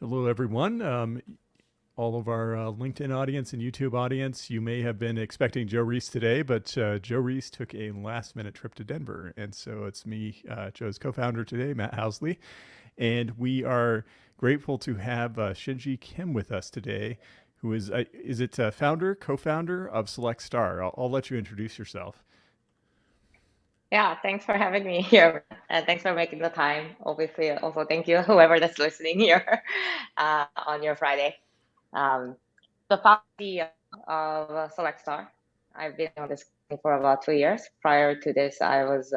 Hello, everyone. All of our LinkedIn audience and YouTube audience, you may have been expecting Joe Reese today, but Joe Reese took a last-minute trip to Denver. And so it's me, Joe's co-founder today, Matt Housley. And we are grateful to have Shinji Kim with us today, who is it founder, co-founder of SelectStar? I'll let you introduce yourself. Yeah, thanks for having me here. And thanks for making the time. Obviously, also thank you, whoever that's listening here on your Friday. The founder of SelectStar. I've been on this company for about 2 years. Prior to this, I was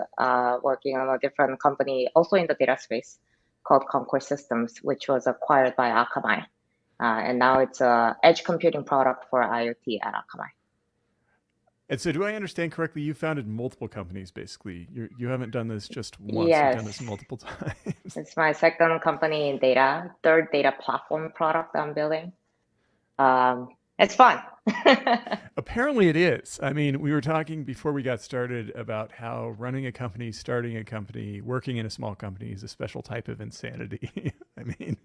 working on a different company, also in the data space, called Concourse Systems, which was acquired by Akamai. And now it's an edge computing product for IoT at Akamai. And so, do I understand correctly? You founded multiple companies, basically. You haven't done this just once. Yes. You've done this multiple times. It's my second company in data, third data platform product I'm building. It's fun. Apparently it is. I mean, we were talking before we got started about how running a company, starting a company, working in a small company is a special type of insanity. I mean,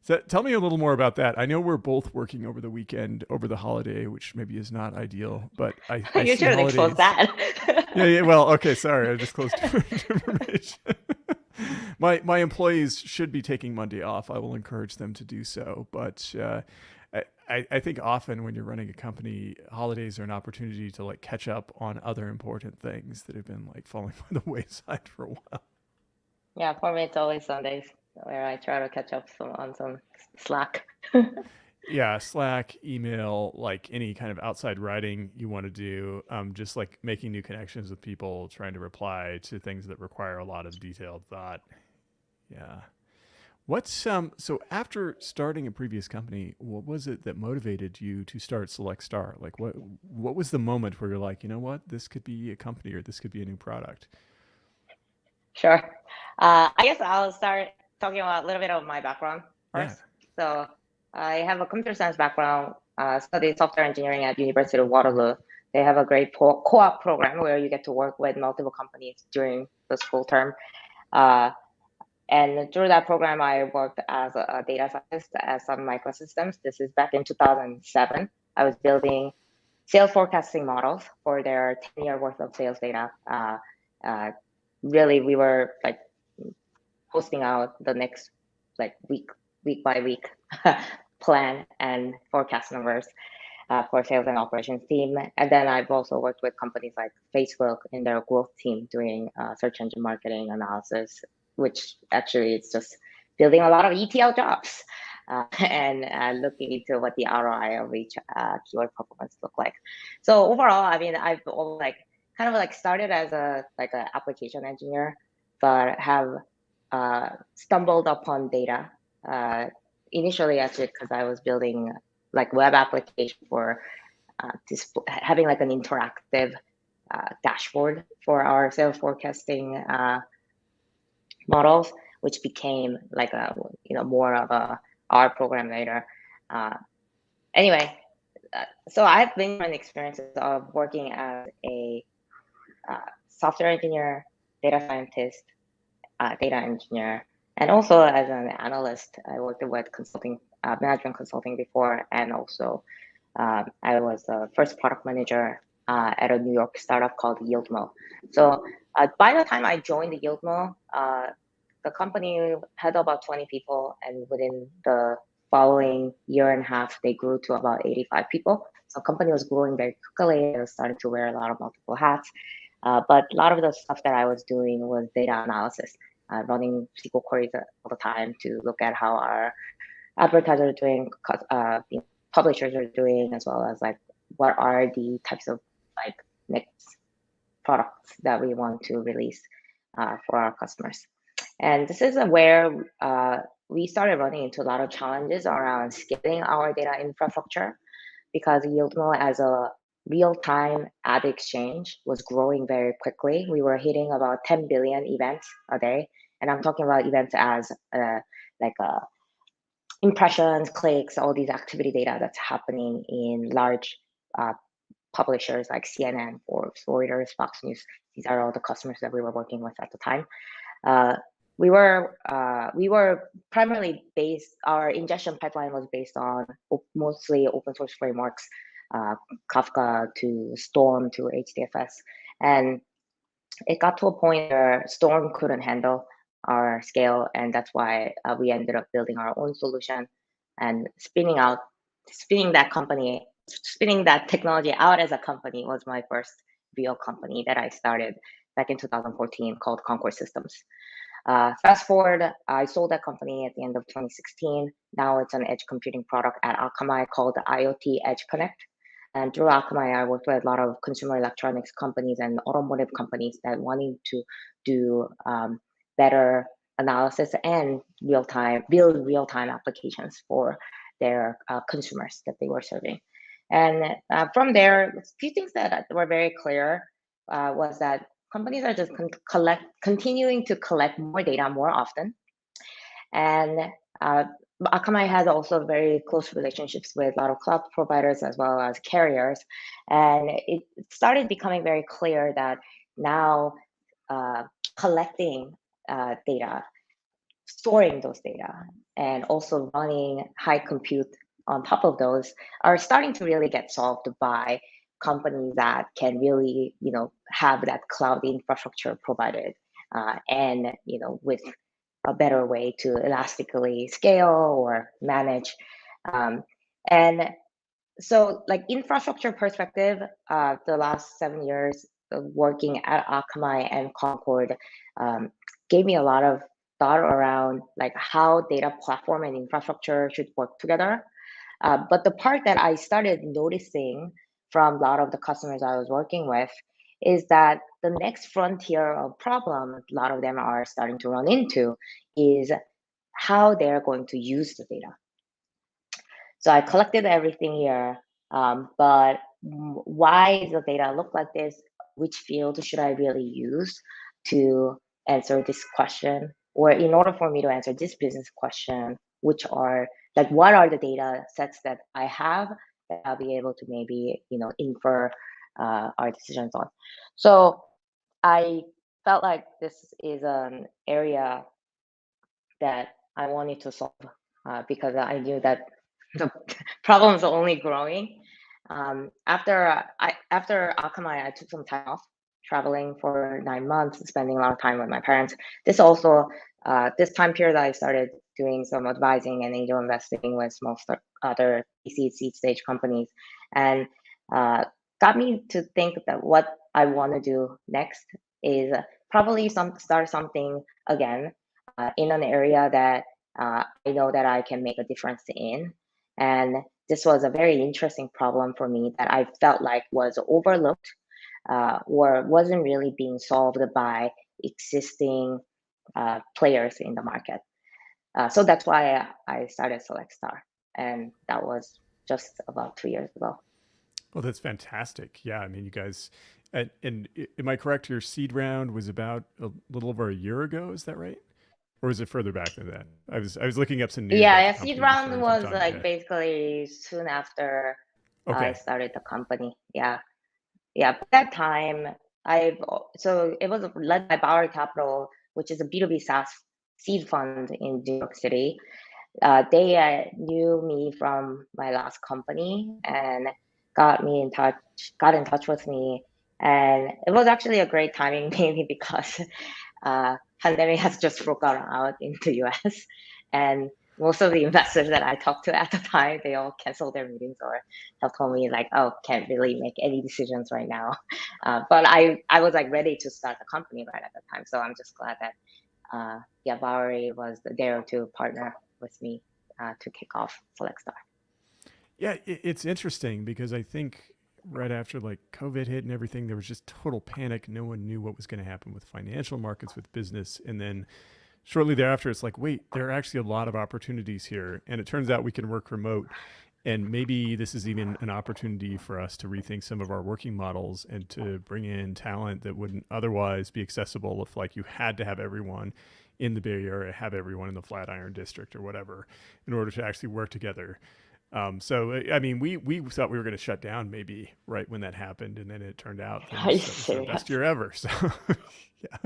so tell me a little more about that. I know we're both working over the weekend, over the holiday, which maybe is not ideal, but I You see shouldn't expose that. Yeah. Well, okay. Sorry, I disclosed too much information. My employees should be taking Monday off. I will encourage them to do so. But I think often when you're running a company, holidays are an opportunity to like catch up on other important things that have been like falling by the wayside for a while. Yeah, for me, it's always Sundays where I try to catch up on some Slack. Yeah, Slack, email, like any kind of outside writing you want to do, just like making new connections with people, trying to reply to things that require a lot of detailed thought. Yeah. What's so after starting a previous company, what was it that motivated you to start SelectStar? Like what was the moment where you're like, you know what, this could be a company or this could be a new product? Sure. I guess I'll start talking about a little bit of my background Yeah. first. So I have a computer science background, studied software engineering at University of Waterloo. They have a great co-op program where you get to work with multiple companies during the school term. And through that program, I worked as a data scientist at Sun Microsystems. This is back in 2007. I was building sales forecasting models for their 10-year worth of sales data. Really, we were like posting out the next like week by week plan and forecast numbers for sales and operations team. And then I've also worked with companies like Facebook in their growth team doing search engine marketing analysis, which actually is just building a lot of ETL jobs and looking into what the ROI of each keyword performance look like. So overall, I mean, I've like kind of like started as an application engineer, but have stumbled upon data initially actually because I was building like web application for having like an interactive dashboard for our sales forecasting models, which became like a more of a R program later. Anyway, so I've been an experiences of working as a software engineer, data scientist, data engineer, and also as an analyst. I worked with consulting, management consulting before, and also I was the first product manager at a New York startup called Yieldmo. So by the time I joined the Yieldmo, the company had about 20 people, and within the following year and a half, they grew to about 85 people. So the company was growing very quickly and started to wear a lot of multiple hats. But a lot of the stuff that I was doing was data analysis, running SQL queries all the time to look at how our advertisers are doing, publishers are doing, as well as like what are the types of like next products that we want to release for our customers. And this is where we started running into a lot of challenges around scaling our data infrastructure, because Yieldmo as a real-time ad exchange was growing very quickly. We were hitting about 10 billion events a day. And I'm talking about events as impressions, clicks, all these activity data that's happening in large publishers like CNN, Forbes, Reuters, Fox News. These are all the customers that we were working with at the time. we were primarily based. Our ingestion pipeline was based on mostly open source frameworks, uh, Kafka to Storm to HDFS, and it got to a point where Storm couldn't handle our scale, and that's why we ended up building our own solution and spinning that technology out as a company was my first real company that I started back in 2014 called Concord Systems. Fast forward, I sold that company at the end of 2016. Now it's an edge computing product at Akamai called the IoT Edge Connect. And through Akamai, I worked with a lot of consumer electronics companies and automotive companies that wanted to do better analysis and build real-time applications for their consumers that they were serving. And from there, a few things that were very clear was that companies are just continuing to collect more data more often. And Akamai has also very close relationships with a lot of cloud providers as well as carriers. And it started becoming very clear that now collecting data, storing those data, and also running high compute on top of those are starting to really get solved by companies that can really, have that cloud infrastructure provided, and with a better way to elastically scale or manage. And so, like infrastructure perspective, the last 7 years of working at Akamai and Concord gave me a lot of thought around like how data platform and infrastructure should work together. But the part that I started noticing from a lot of the customers I was working with is that the next frontier of problem a lot of them are starting to run into is how they're going to use the data. So I collected everything here, but why does the data look like this? Which field should I really use to answer this question? Or in order for me to answer this business question, what are the data sets that I have that I'll be able to maybe, infer our decisions on. So I felt like this is an area that I wanted to solve because I knew that the problems are only growing. After Akamai, I took some time off, traveling for 9 months, spending a lot of time with my parents. This time period, I started doing some advising and angel investing with other seed stage companies, and got me to think that what I want to do next is probably start something again in an area that I know that I can make a difference in. And this was a very interesting problem for me that I felt like was overlooked or wasn't really being solved by existing players in the market. So that's why I started SelectStar, and that was just about 2 years ago. Well, that's fantastic. Yeah, I mean, you guys, and am I correct? Your seed round was about a little over a year ago. Is that right? Or was it further back than that? I was looking up some news about Yeah, the seed company before round you jumped was on. like Yeah. basically soon after I Okay. started the company. Yeah. Yeah, at that time, so it was led by Bowery Capital, which is a B2B SaaS seed fund in New York City. They knew me from my last company and got in touch with me. And it was actually a great timing, mainly because pandemic has just broken out in the US, and most of the investors that I talked to at the time, they all canceled their meetings or have told me like, oh, can't really make any decisions right now. But I was like ready to start the company right at the time. So I'm just glad that Bowery was there to partner with me to kick off SelectStar. Yeah, it's interesting because I think right after like COVID hit and everything, there was just total panic. No one knew what was going to happen with financial markets, with business, and then shortly thereafter, it's like, wait, there are actually a lot of opportunities here, and it turns out we can work remote. And maybe this is even an opportunity for us to rethink some of our working models and to bring in talent that wouldn't otherwise be accessible if like you had to have everyone in the Bay Area, have everyone in the Flatiron District or whatever in order to actually work together. So I mean, we thought we were going to shut down maybe right when that happened, and then it turned out Are you that was the best serious? year ever. So yeah,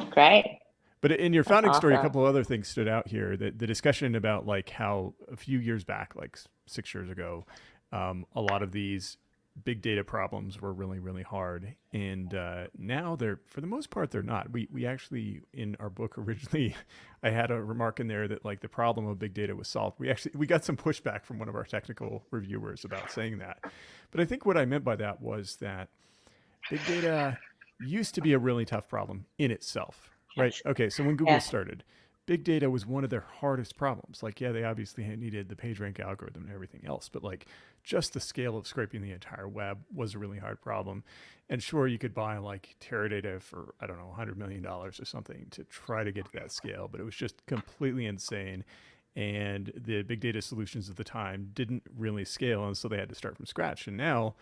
Great. But in your That's founding story, a awesome. couple of other things stood out here. The discussion about like how a few years back, like 6 years ago, a lot of these big data problems were really, really hard, and now they're, for the most part, they're not. We actually, in our book originally, I had a remark in there that like the problem of big data was solved. We got some pushback from one of our technical reviewers about saying that, but I think what I meant by that was that big data used to be a really tough problem in itself, right? Okay, so when Google Yeah. started, big data was one of their hardest problems. Like, yeah, they obviously needed the PageRank algorithm and everything else, but like just the scale of scraping the entire web was a really hard problem. And sure, you could buy like Teradata for, I don't know, $100 million or something to try to get to that scale, but it was just completely insane. And the big data solutions of the time didn't really scale, and so they had to start from scratch. And now,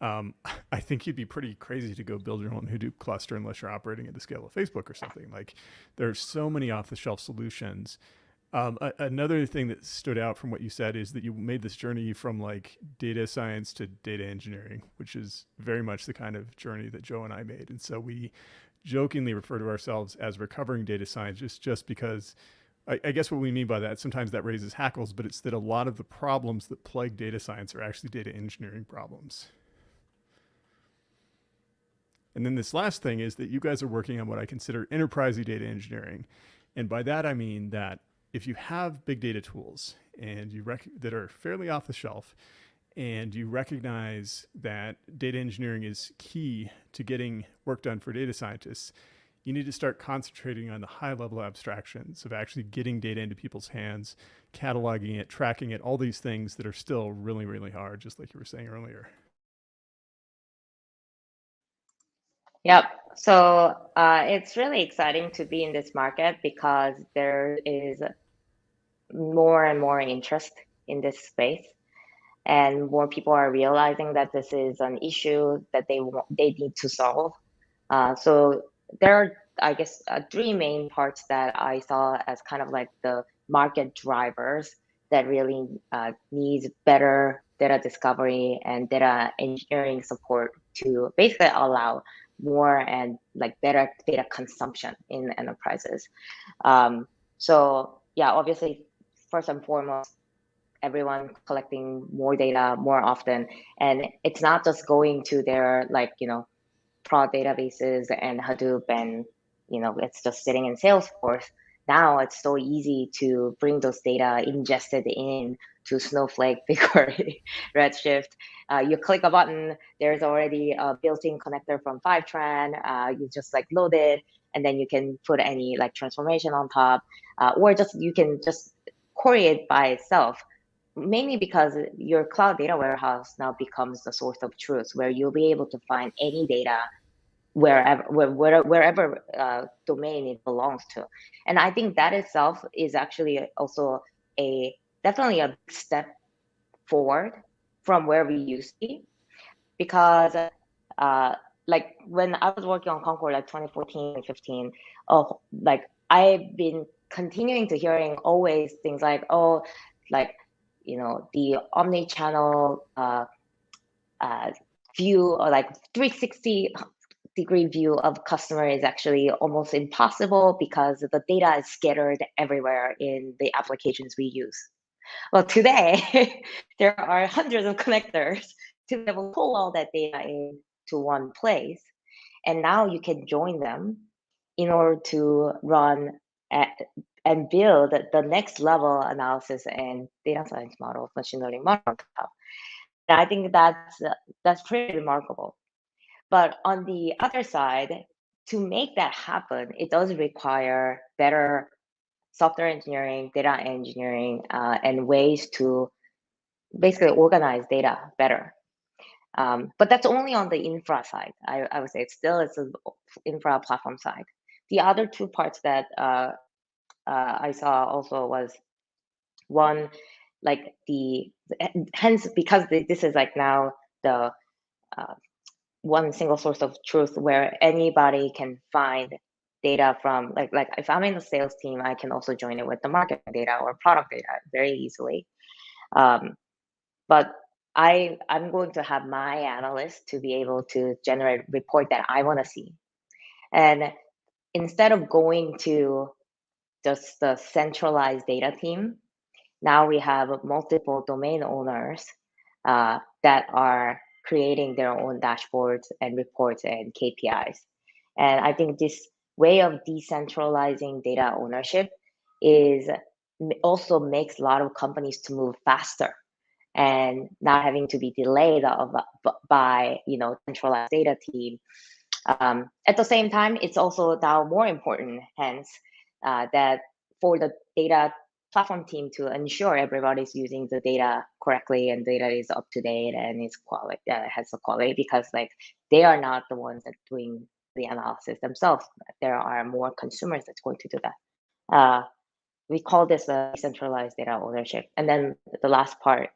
I think you'd be pretty crazy to go build your own Hadoop cluster unless you're operating at the scale of Facebook or something. Like, there's so many off-the-shelf solutions. Another thing that stood out from what you said is that you made this journey from like data science to data engineering, which is very much the kind of journey that Joe and I made. And so we jokingly refer to ourselves as recovering data scientists just because I guess what we mean by that, sometimes that raises hackles, but it's that a lot of the problems that plague data science are actually data engineering problems. And then this last thing is that you guys are working on what I consider enterprise data engineering. And by that, I mean that if you have big data tools and that are fairly off the shelf, and you recognize that data engineering is key to getting work done for data scientists, you need to start concentrating on the high level abstractions of actually getting data into people's hands, cataloging it, tracking it, all these things that are still really, really hard, just like you were saying earlier. Yep. So it's really exciting to be in this market because there is more and more interest in this space, and more people are realizing that this is an issue that they need to solve. So there are, I guess, three main parts that I saw as kind of like the market drivers that really needs better data discovery and data engineering support to basically allow more and like better data consumption in enterprises. So yeah, obviously, first and foremost, everyone collecting more data more often, and it's not just going to their like prod databases and Hadoop, and it's just sitting in Salesforce. Now it's so easy to bring those data ingested in to Snowflake, BigQuery, Redshift. You click a button, there's already a built-in connector from Fivetran. You just like load it, and then you can put any like transformation on top, or just you can just query it by itself. Mainly because your cloud data warehouse now becomes the source of truth, where you'll be able to find any data wherever domain it belongs to. And I think that itself is actually also a definitely a big step forward from where we used to be, because like when I was working on Concord like 2014 and 15, oh, like I've been continuing to hearing always things like, oh, like the omni-channel view, or like 360-degree view of customer is actually almost impossible because the data is scattered everywhere in the applications we use. Well, today there are hundreds of connectors to be able to pull all that data into one place, and now you can join them in order to run at, and build the next level analysis and data science model, machine learning model on top. And I think that's pretty remarkable. But on the other side, to make that happen, it does require better software engineering, data engineering, and ways to basically organize data better. But that's only on the infra side. I would say it's an infra platform side. The other two parts that I saw also was one, like hence because this is like now the uh, one single source of truth where anybody can find data from, like if I'm in the sales team, I can also join it with the marketing data or product data very easily. But I'm going to have my analyst to be able to generate report that I want to see. And instead of going to just the centralized data team, now we have multiple domain owners that are creating their own dashboards and reports and KPIs. And I think this way of decentralizing data ownership is also makes a lot of companies to move faster and not having to be delayed by centralized data team. At the same time, it's also now more important, hence, that for the data platform team to ensure everybody's using the data correctly and data is up to date and is quality, has the quality, because like they are not the ones that doing the analysis themselves. There are more consumers that's going to do that. We call this a decentralized data ownership. And then the last part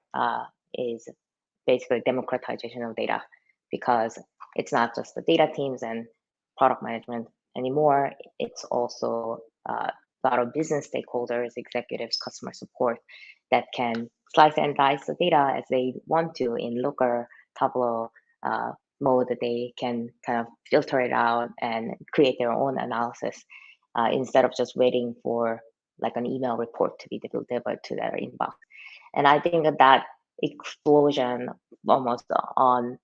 is basically democratization of data, because it's not just the data teams and product management anymore. It's also a lot of business stakeholders, executives, customer support that can slice and dice the data as they want to in Looker, Tableau mode. That they can kind of filter it out and create their own analysis instead of just waiting for like an email report to be delivered to their inbox. And I think that explosion almost on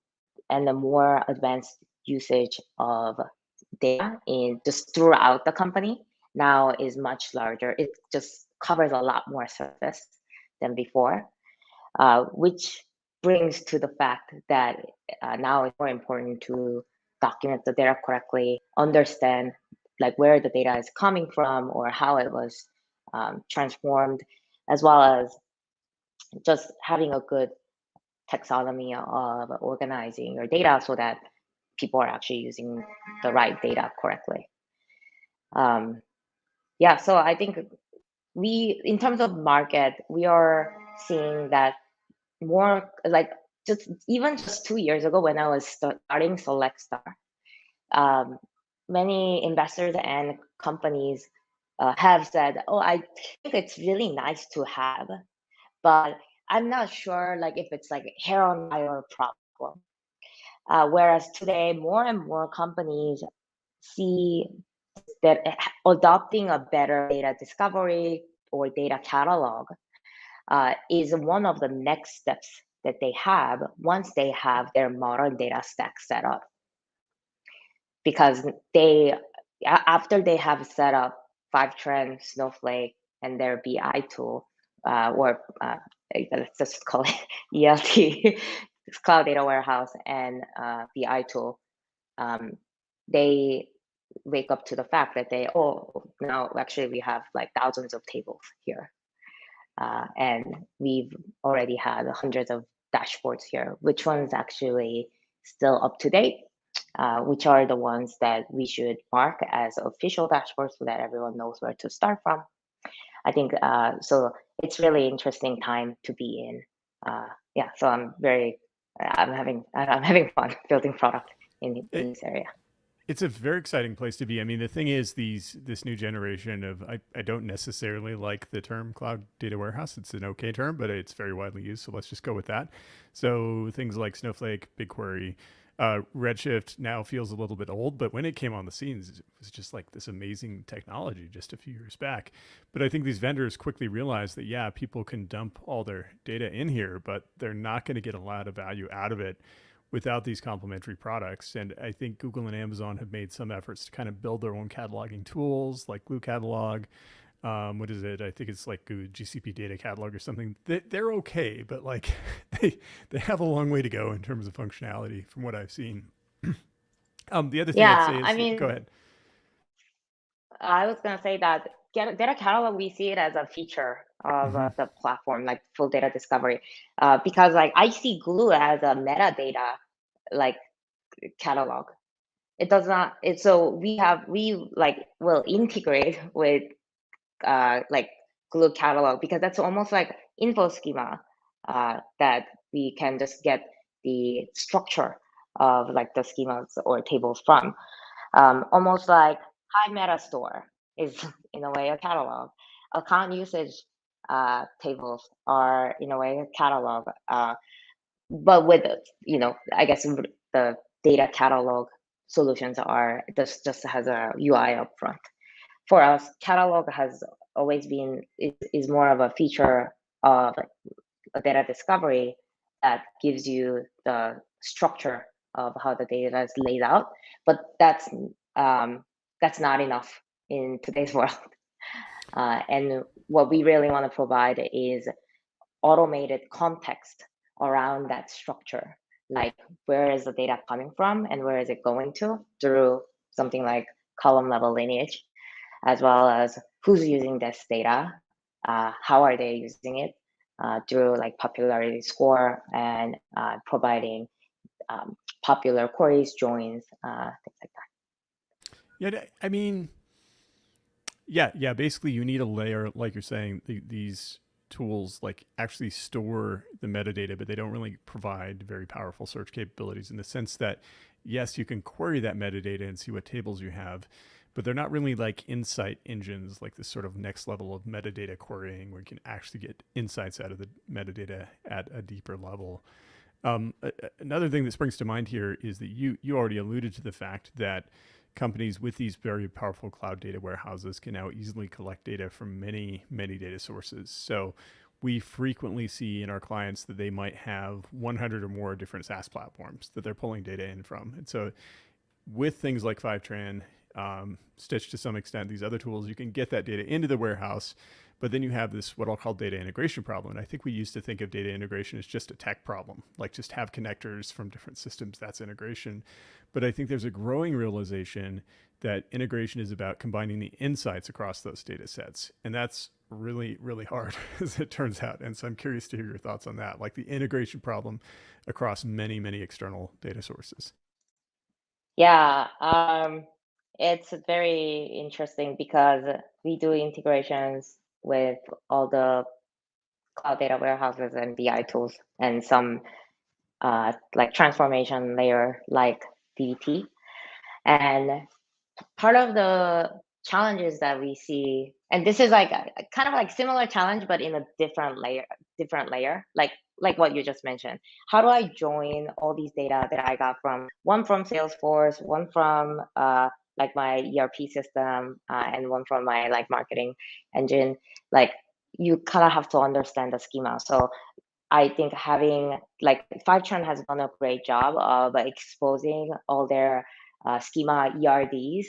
and the more advanced usage of data in just throughout the company now is much larger. It just covers a lot more surface than before, which brings to the fact that now it's more important to document the data correctly, understand like where the data is coming from or how it was transformed, as well as just having a good taxonomy of organizing your data so that people are actually using the right data correctly. Yeah, so I think in terms of market, we are seeing that more like just 2 years ago when I was starting SelectStar, many investors and companies have said, "Oh, I think it's really nice to have, but I'm not sure like if it's like hair on fire problem." Whereas today, more and more companies see that adopting a better data discovery or data catalog is one of the next steps that they have once they have their modern data stack set up. Because after they have set up Fivetran, Snowflake, and their BI tool, or let's just call it ELT, Cloud Data Warehouse, and BI tool, they wake up to the fact that now actually we have like thousands of tables here. And we've already had hundreds of dashboards here. Which one's actually still up to date? Which are the ones that we should mark as official dashboards so that everyone knows where to start from? I think so. It's really interesting time to be in. Yeah, so I'm having fun building product in this area. It's a very exciting place to be. I mean, the thing is, this new generation of I don't necessarily like the term cloud data warehouse. It's an okay term, but it's very widely used. So let's just go with that. So things like Snowflake, BigQuery, Redshift now feels a little bit old, but when it came on the scenes, it was just like this amazing technology just a few years back. But I think these vendors quickly realized that, yeah, people can dump all their data in here, but they're not going to get a lot of value out of it without these complementary products. And I think Google and Amazon have made some efforts to kind of build their own cataloging tools like Glue Catalog. What is it? I think it's like GCP Data Catalog or something. They're okay, but like they have a long way to go in terms of functionality from what I've seen. The other thing I'd say is, I mean, go ahead. I was gonna say that data catalog, we see it as a feature of the platform, like full data discovery, because like I see Glue as a metadata like catalog. It does not. So we like will integrate with like Glue catalog, because that's almost like info schema that we can just get the structure of like the schemas or tables from. Almost like High Meta Store is in a way a catalog. Account usage tables are in a way a catalog, but with I guess the data catalog solutions are just has a UI up front. For us, catalog has always been is more of a feature of a data discovery that gives you the structure of how the data is laid out, but that's not enough in today's world. And what we really want to provide is automated context around that structure, like where is the data coming from and where is it going to, through something like column level lineage, as well as who's using this data, how are they using it, through like popularity score and providing popular queries, joins, things like that. Yeah, I mean, yeah. Basically, you need a layer, like you're saying. These tools like actually store the metadata, but they don't really provide very powerful search capabilities in the sense that, yes, you can query that metadata and see what tables you have, but they're not really like insight engines, like this sort of next level of metadata querying where you can actually get insights out of the metadata at a deeper level. Another thing that springs to mind here is that you already alluded to the fact that companies with these very powerful cloud data warehouses can now easily collect data from many data sources. So we frequently see in our clients that they might have 100 or more different SaaS platforms that they're pulling data in from. And so with things like Fivetran, Stitch to some extent, these other tools, you can get that data into the warehouse, but then you have this, what I'll call data integration problem. And I think we used to think of data integration as just a tech problem, like just have connectors from different systems, that's integration. But I think there's a growing realization that integration is about combining the insights across those data sets. And that's really hard, as it turns out. And so I'm curious to hear your thoughts on that, like the integration problem across many external data sources. Yeah, it's very interesting because we do integrations with all the cloud data warehouses and BI tools and some like transformation layer like DBT. And part of the challenges that we see, and this is like a kind of like similar challenge, but in a different layer, like what you just mentioned. How do I join all these data that I got from Salesforce, one from like my ERP system, and one from my like marketing engine? Like you kind of have to understand the schema. So I think having like Fivetran has done a great job of exposing all their schema ERDs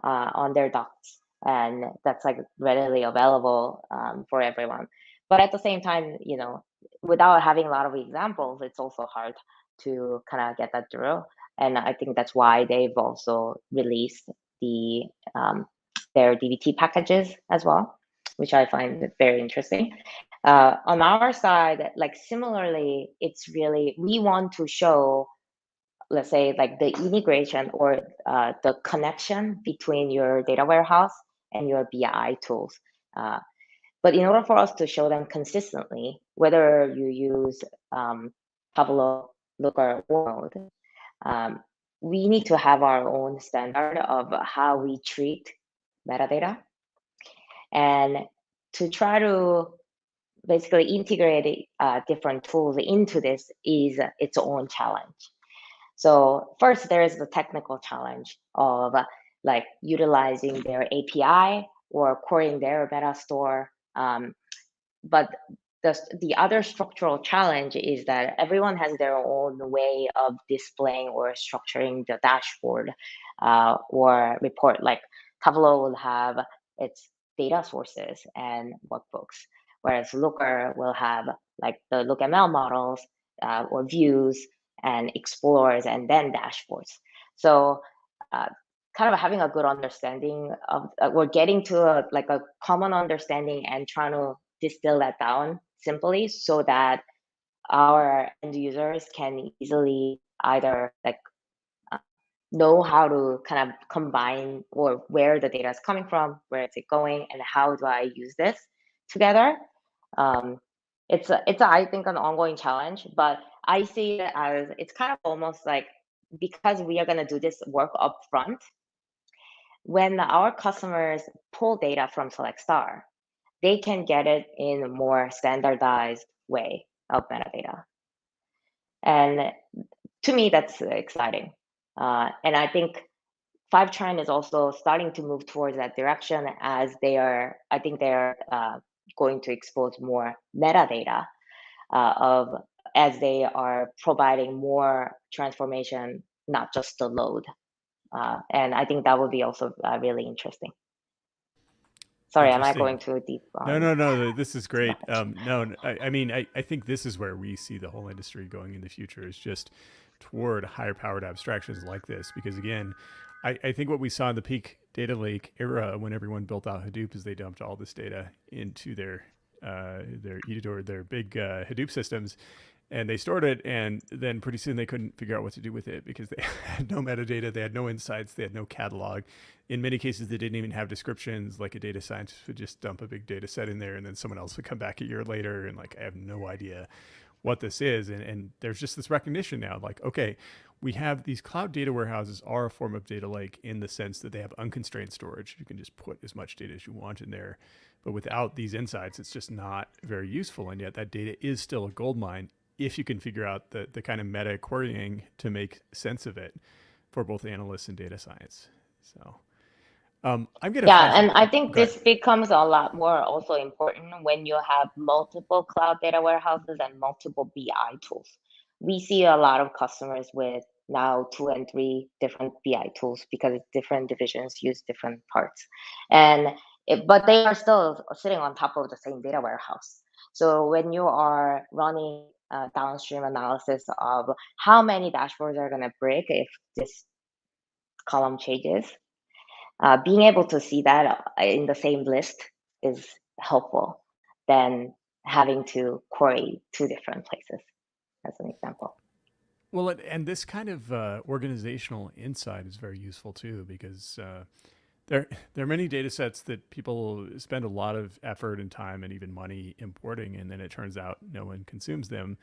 on their docs, and that's like readily available for everyone. But at the same time, without having a lot of examples, it's also hard to kind of get that through. And I think that's why they've also released the their DBT packages as well, which I find very interesting. On our side, like similarly, it's really, we want to show, let's say, like the integration or the connection between your data warehouse and your BI tools. But in order for us to show them consistently, whether you use Tableau, Looker, or Node, we need to have our own standard of how we treat metadata. And to try to basically integrate different tools into this is its own challenge. So first, there is the technical challenge of like utilizing their API or querying their meta store. But the other structural challenge is that everyone has their own way of displaying or structuring the dashboard or report. Like Tableau will have its data sources and workbooks, whereas Looker will have like the LookML models or views and explorers and then dashboards. So kind of having a good understanding of we're getting to like a common understanding and trying to distill that down simply so that our end users can easily either like know how to kind of combine or where the data is coming from, where is it going, and how do I use this together. It's I think an ongoing challenge, but I see it as it's kind of almost like, because we are going to do this work up front, when our customers pull data from SelectStar, they can get it in a more standardized way of metadata. And to me, that's exciting. And I think Fivetran is also starting to move towards that direction as I think they're going to expose more metadata of as they are providing more transformation, not just the load. And I think that would be also really interesting. Sorry, am I Interesting. going too deep No, on no, no. This is great. knowledge? No, I mean, I think this is where we see the whole industry going in the future is just toward higher powered abstractions like this. Because again, I think what we saw in the peak data lake era when everyone built out Hadoop is they dumped all this data into their big Hadoop systems, and they stored it, and then pretty soon they couldn't figure out what to do with it because they had no metadata, they had no insights, they had no catalog. In many cases they didn't even have descriptions. Like a data scientist would just dump a big data set in there, and then someone else would come back a year later and like, I have no idea what this is. And there's just this recognition now, like, okay, we have these cloud data warehouses are a form of data lake in the sense that they have unconstrained storage. You can just put as much data as you want in there, but without these insights it's just not very useful. And yet that data is still a gold mine if you can figure out the kind of meta querying to make sense of it for both analysts and data science. So I'm gonna Yeah, flash and I it. think Go ahead. this becomes a lot more also important when you have multiple cloud data warehouses and multiple BI tools. We see a lot of customers with now 2 and 3 different BI tools because different divisions use different parts. But they are still sitting on top of the same data warehouse. So when you are running downstream analysis of how many dashboards are going to break if this column changes, being able to see that in the same list is helpful than having to query 2 different places, as an example. Well, and this kind of organizational insight is very useful too, because there are many data sets that people spend a lot of effort and time and even money importing, and then it turns out no one consumes them.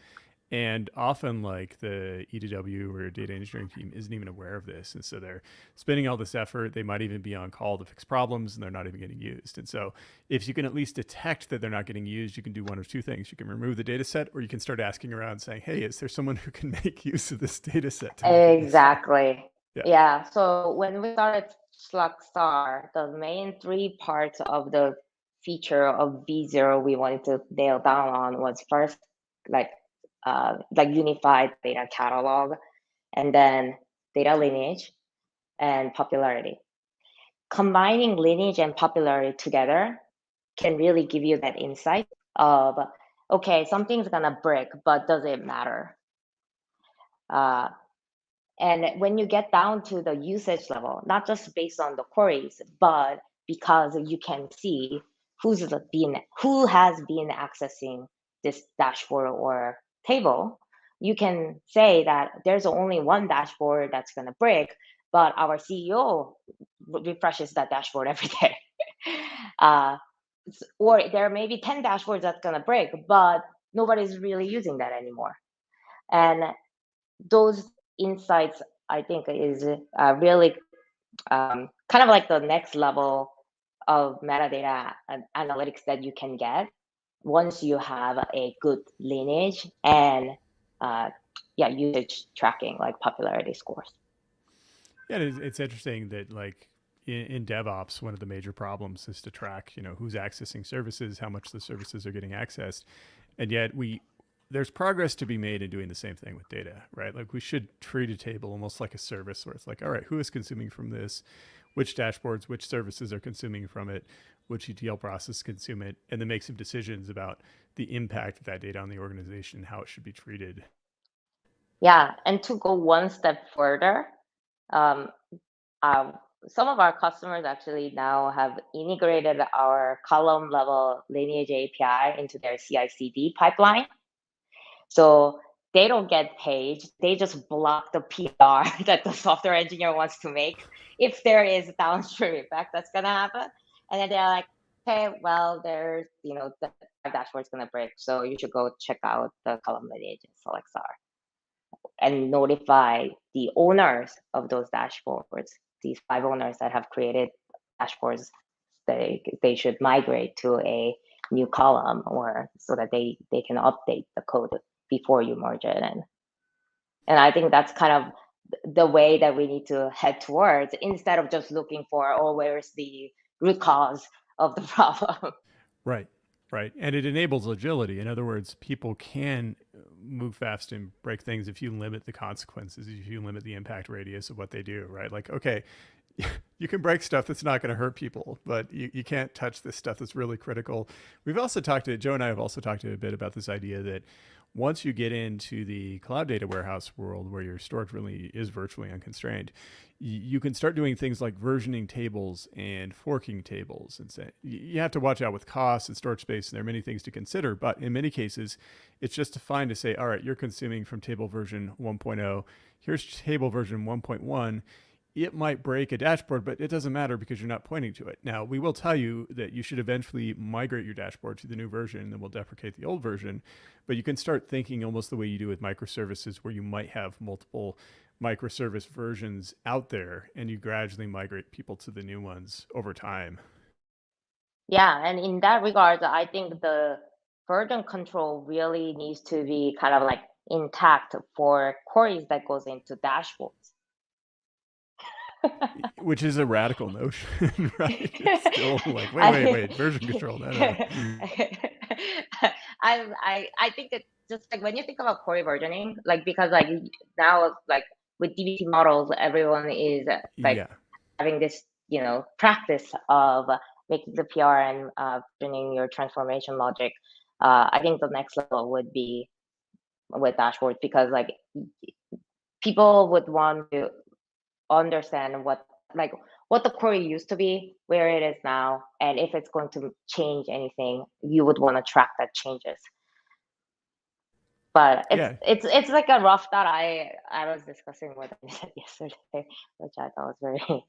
And often, like the EDW or data engineering team isn't even aware of this, and so they're spending all this effort. They might even be on call to fix problems, and they're not even getting used. And so, if you can at least detect that they're not getting used, you can do one of two things: you can remove the data set, or you can start asking around, saying, "Hey, is there someone who can make use of this data set to make it useful?" Exactly. Yeah. Yeah. So when we started SelectStar, the main 3 parts of the feature of V0 we wanted to nail down on was first, like unified data catalog, and then data lineage and popularity. Combining lineage and popularity together can really give you that insight of, okay, something's gonna break, but does it matter? Uh, and when you get down to the usage level, not just based on the queries, but because you can see who has been accessing this dashboard or table, you can say that there's only one dashboard that's going to break, but our CEO refreshes that dashboard every day. uh, or there may be 10 dashboards that's going to break, but nobody's really using that anymore. And those insights, I think, is really kind of like the next level of metadata and analytics that you can get once you have a good lineage and uh, yeah, usage tracking like popularity scores. Yeah, it's interesting that like in DevOps, one of the major problems is to track, who's accessing services, how much the services are getting accessed, and yet there's progress to be made in doing the same thing with data, right? Like we should treat a table almost like a service where it's like, all right, who is consuming from this, which dashboards, which services are consuming from it, which ETL process consume it, and then make some decisions about the impact of that data on the organization, how it should be treated. Yeah, and to go one step further, um, uh, some of our customers actually now have integrated our column level lineage API into their CI/CD pipeline. So they don't get paid. They just block the PR that the software engineer wants to make if there is downstream effect that's gonna happen. And then they're like, okay, well, there's the dashboard's gonna break, so you should go check out the column lineage in SelectStar and notify the owners of those dashboards. These 5 owners that have created dashboards, they should migrate to a new column or so that they can update the code before you merge it in. And I think that's kind of the way that we need to head towards, instead of just looking for, oh, where's the root cause of the problem. Right. Right. And it enables agility. In other words, people can move fast and break things if you limit the consequences, if you limit the impact radius of what they do, right? Like, okay, you can break stuff that's not going to hurt people, but you can't touch this stuff that's really critical. We've also talked to, Joe and I have also talked to a bit about this idea that once you get into the cloud data warehouse world where your storage really is virtually unconstrained, you can start doing things like versioning tables and forking tables. And say you have to watch out with costs and storage space, and there are many things to consider. But in many cases, it's just fine to say, all right, you're consuming from table version 1.0. Here's table version 1.1. It might break a dashboard, but it doesn't matter because you're not pointing to it. Now, we will tell you that you should eventually migrate your dashboard to the new version, and then we'll deprecate the old version. But you can start thinking almost the way you do with microservices, where you might have multiple microservice versions out there, and you gradually migrate people to the new ones over time. Yeah, and in that regard, I think the version control really needs to be kind of like intact for queries that goes into dashboards. Which is a radical notion, right? It's still like, wait, version control. No. I think it's just like when you think about query versioning, like because like now like with DBT models, everyone is like Yeah. having this practice of making the PR and versioning your transformation logic. I think the next level would be with dashboards, because like people would want to understand what the query used to be, where it is now, and if it's going to change anything, you would want to track that changes. But Yeah. it's like a rough that I was discussing with yesterday, which I thought was very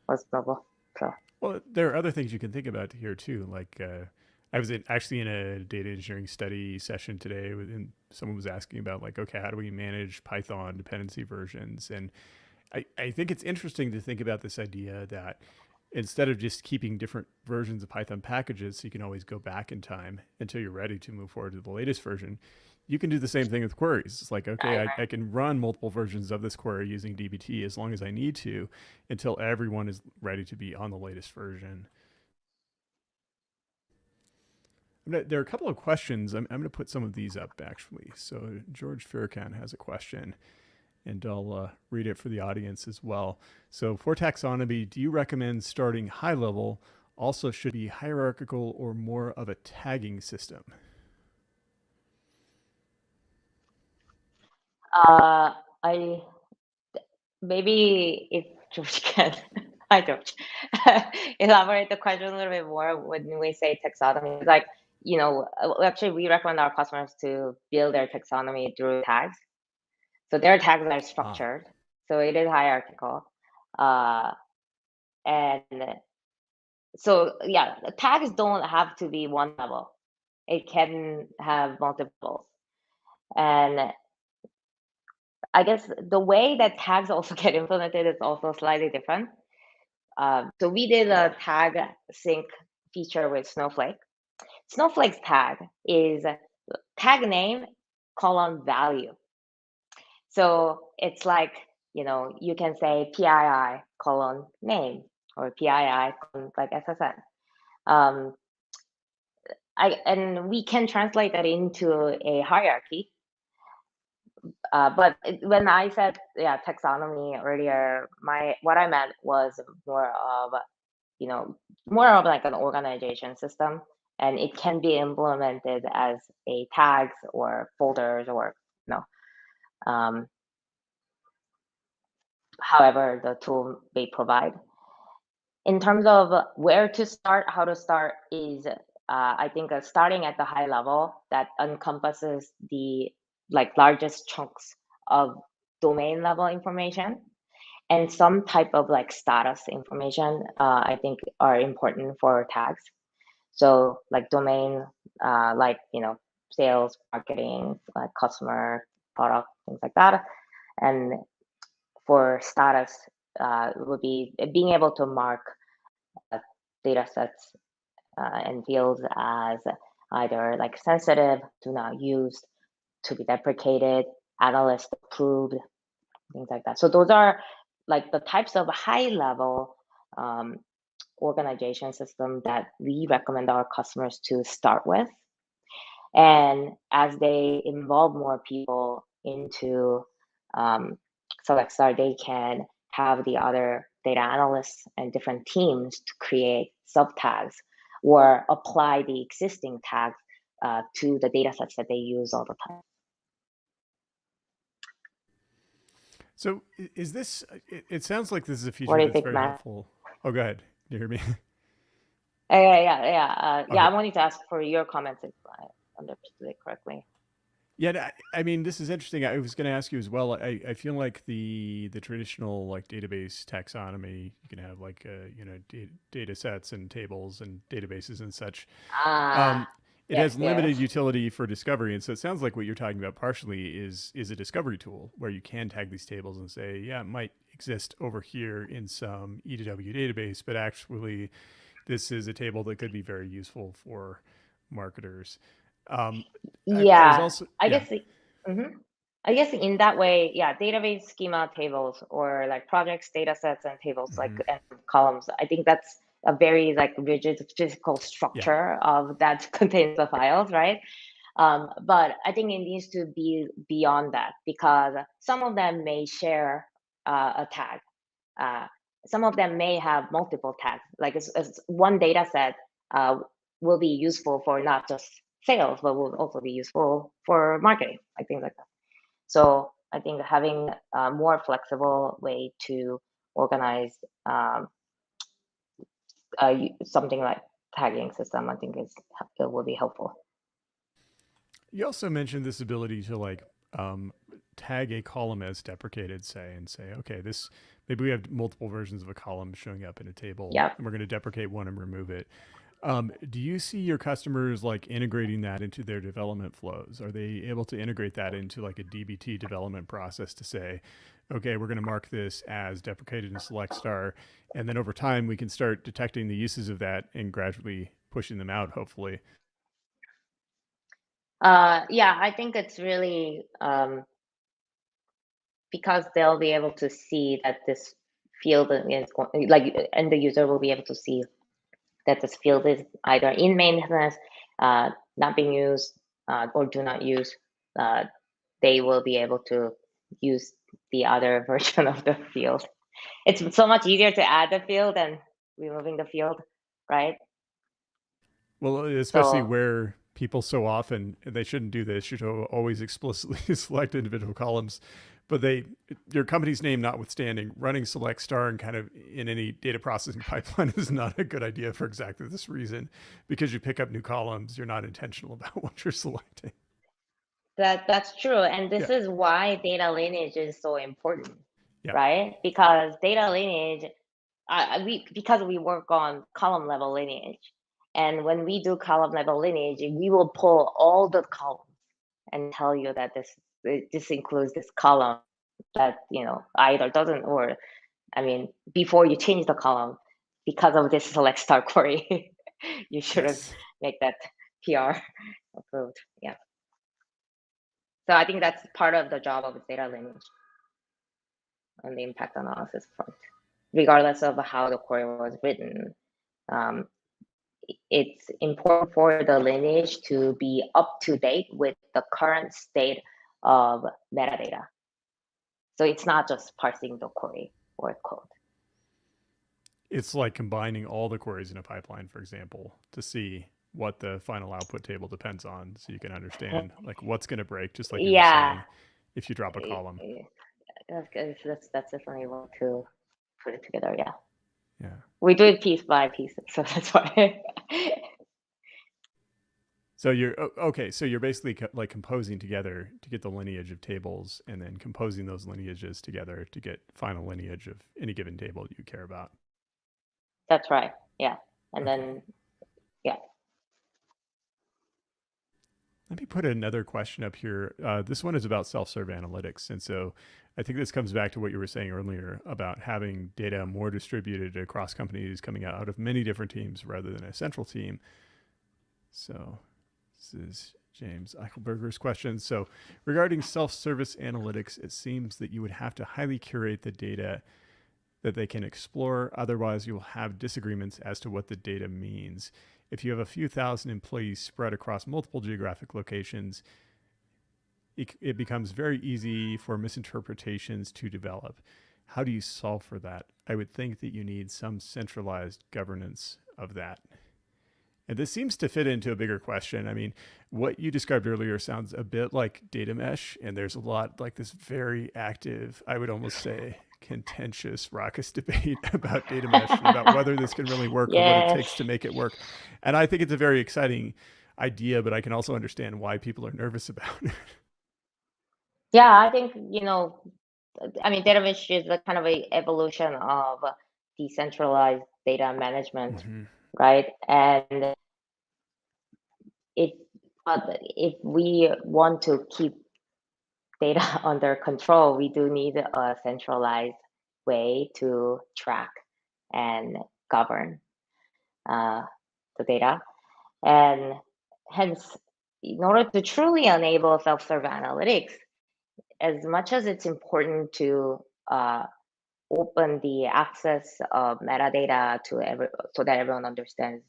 was noble. So Well, there are other things you can think about here too. Like I was actually in a data engineering study session today, and someone was asking about like, okay, how do we manage Python dependency versions? And I think it's interesting to think about this idea that instead of just keeping different versions of Python packages, so you can always go back in time until you're ready to move forward to the latest version, you can do the same thing with queries. It's like, okay, I can run multiple versions of this query using DBT as long as I need to until everyone is ready to be on the latest version. There are a couple of questions. I'm going to put some of these up actually. So George Firkan has a question, and I'll read it for the audience as well. So for taxonomy, do you recommend starting high level? Also, should be hierarchical or more of a tagging system? I maybe if George can, hi George, elaborate the question a little bit more when we say taxonomy. Like, actually we recommend our customers to build their taxonomy through tags. So their tags are structured, so it is hierarchical. And so yeah, tags don't have to be one level. It can have multiples. And I guess the way that tags also get implemented is also slightly different. So we did a tag sync feature with Snowflake. Snowflake's tag is tag name colon value. So it's like, you can say PII colon name or PII colon like SSN. Um, and we can translate that into a hierarchy. But when I said taxonomy earlier, what I meant was more of more of like an organization system, and it can be implemented as a tags or folders or um, however the tool may provide. In terms of where to start, how to start is I think starting at the high level that encompasses the largest chunks of domain level information, and some type of like status information I think are important for tags. So like domain, sales, marketing, like customer, product, things like that. And for status, would be being able to mark data sets and fields as either like sensitive, do not use, to be deprecated, analyst approved, things like that. So those are like the types of high level organization system that we recommend our customers to start with. And as they involve more people into um, SelectStar, they can have the other data analysts and different teams to create sub tags or apply the existing tags to the data sets that they use all the time. So is this, it sounds like this is a What feature do you that's think, very Matt? helpful. Oh, go ahead. Do you hear me? Yeah. Okay. I wanted to ask for your comments if I understood it correctly. Yeah, I mean, this is interesting. I was going to ask you as well. I feel like the traditional like database taxonomy, you can have like data sets and tables and databases and such. Ah, Um, it yes, has yes. limited utility for discovery, and so it sounds like what you're talking about partially is a discovery tool where you can tag these tables and say, yeah, it might exist over here in some EDW database, but actually this is a table that could be very useful for marketers. Um, I was Yeah, also, I yeah. guess mhm. I guess in that way, yeah, database schema tables or like projects, data sets, and tables like Hmm. and columns. I think that's a very like rigid physical Yeah. structure of that contains the files, right? But I think it needs to be beyond that because some of them may share a tag. Uh, some of them may have multiple tags. Like it's one data set uh, will be useful for not just sales, but will also be useful for marketing, like things like that. So I think having a more flexible way to organize something like tagging system, I think it will be helpful. You also mentioned this ability to like tag a column as deprecated, say, and say, okay, this maybe we have multiple versions of a column showing up in a table, Yeah. and we're going to deprecate one and remove it. Do you see your customers like integrating that into their development flows? Are they able to integrate that into like a DBT development process to say, okay, we're going to mark this as deprecated in SelectStar, and then over time we can start detecting the uses of that and gradually pushing them out, hopefully. Yeah, I think it's really because they'll be able to see that this field is going, like, and the user will be able to see that this field is either in maintenance, not being used, or do not use. Uh, they will be able to use the other version of the field. It's so much easier to add the field than removing the field, right? Well, especially So where people so often, they shouldn't do this, should always explicitly select individual columns. But your company's name notwithstanding, running select star and kind of in any data processing pipeline is not a good idea for exactly this reason, because you pick up new columns, you're not intentional about what you're selecting. that's true, and Yeah, this is why data lineage is so important, yeah. right? Because data lineage, we because we work on column level lineage, and when we do column level lineage, we will pull all the columns and tell you that this includes this column that either doesn't, or I mean, before you change the column, because of this select star query, you shouldn't Yes. make that PR approved. Yeah. So I think that's part of the job of data lineage on the impact analysis front. Regardless of how the query was written, um, it's important for the lineage to be up to date with the current state of metadata. So it's not just parsing the query or code. It's like combining all the queries in a pipeline, for example, to see what the final output table depends on, so you can understand like what's going to break, just like you were Yeah, saying, if you drop a column. that's definitely one to put it together. Yeah, Yeah. we do it piece by piece, so that's why. So you're okay. So you're basically like composing together to get the lineage of tables, and then composing those lineages together to get final lineage of any given table you care about. That's right. Yeah, and Okay. then yeah. Let me put another question up here. This one is about self-serve analytics, and so I think this comes back to what you were saying earlier about having data more distributed across companies, coming out of many different teams rather than a central team. So This is James Eichelberger's question. So, regarding self-service analytics, it seems that you would have to highly curate the data that they can explore. Otherwise, you will have disagreements as to what the data means. If you have a few thousand employees spread across multiple geographic locations, it becomes very easy for misinterpretations to develop. How do you solve for that? I would think that you need some centralized governance of that. And this seems to fit into a bigger question. I mean, what you described earlier sounds a bit like data mesh, and there's a lot like this very active, I would almost say, contentious, raucous debate about data mesh and about whether this can really work or what it takes Yes. to make it work. And I think it's a very exciting idea, but I can also understand why people are nervous about it. Yeah, I think, I mean, data mesh is a kind of a evolution of decentralized data management, Mm-hmm. right? And if if we want to keep data under control, we do need a centralized way to track and govern uh, the data. And hence, in order to truly enable self-serve analytics, as much as it's important to open the access of metadata to so that everyone understands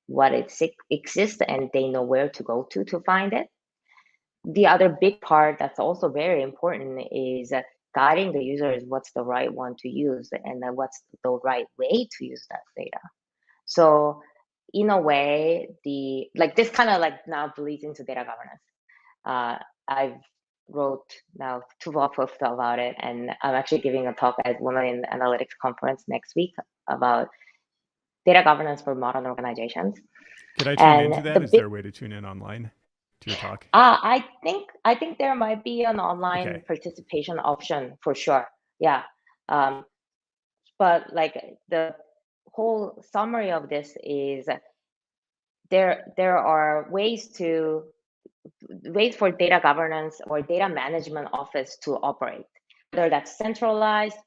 what exists and they know where to go to find it. The other big part that's also very important is guiding the users what's the right one to use and then what's the right way to use that data. So in a way, the like this kind of like now bleeds into data governance. I've wrote now 2 blog posts about it, and I'm actually giving a talk at Women in Analytics conference next week about data governance for modern organizations. Could I tune And into the that? Is big there a way to tune in online to your talk? I think there might be an online Okay. participation option for sure. Yeah. Um, but like the whole summary of this is there are ways for data governance or data management office to operate, whether that's centralized,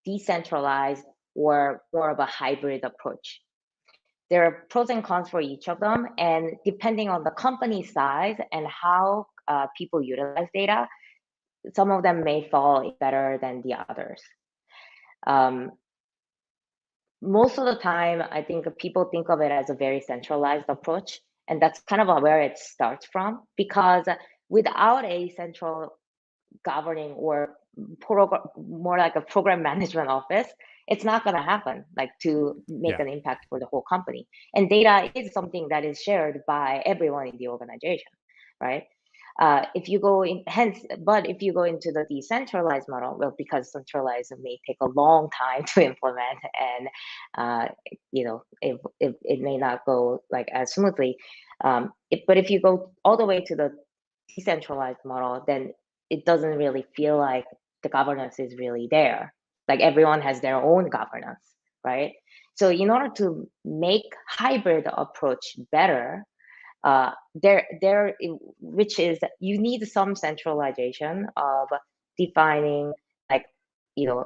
decentralized, or more of a hybrid approach. There are pros and cons for each of them, and depending on the company size and how people utilize data, some of them may fall better than the others. Um, Most of the time, I think people think of it as a very centralized approach, and that's kind of where it starts from. Because without a central governing or more like a program management office, it's not going to happen like to make Yeah. an impact for the whole company. And data is something that is shared by everyone in the organization, right? If you go in, hence, but if you go into the decentralized model, well, because centralized may take a long time to implement, and it may not go like as smoothly. But if you go all the way to the decentralized model, then it doesn't really feel like the governance is really there. Like everyone has their own governance, right? So in order to make hybrid approach better, which is you need some centralization of defining like you know